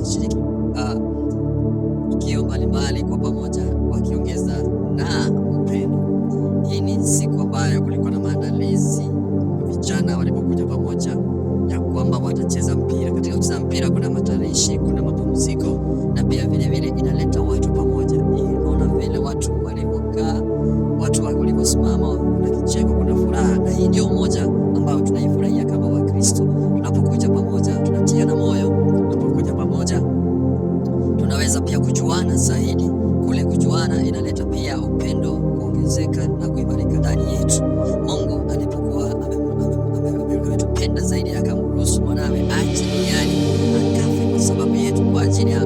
wakishiriki tukio mbalimbali kwa pamoja, wakiongeza na upendo. Hii ni siku ambayo kulikuwa na maandalizi, vijana walipokuja pamoja ya kwamba watacheza mpira. Katika kucheza mpira kuna matarishi, kuna mapumziko na pia vile vile inaleta watu pamoja. Unaona vile watu walivyokaa, watu walivyosimama, kuna kicheko, kuna furaha, na hii ndio umoja ambao tunaifurahia kama Wakristo. Tunapokuja pamoja tunatiana moyo, tunapokuja pamoja tunaweza pia kujuana zaidi. Kule kujuana inaleta pia upendo kuongezeka na kuimarika ndani yetu. Mungu alipokuwa ametupenda zaidi, akamruhusu mwanawe aje duniani akafe kwa sababu yetu, kwa ajili ya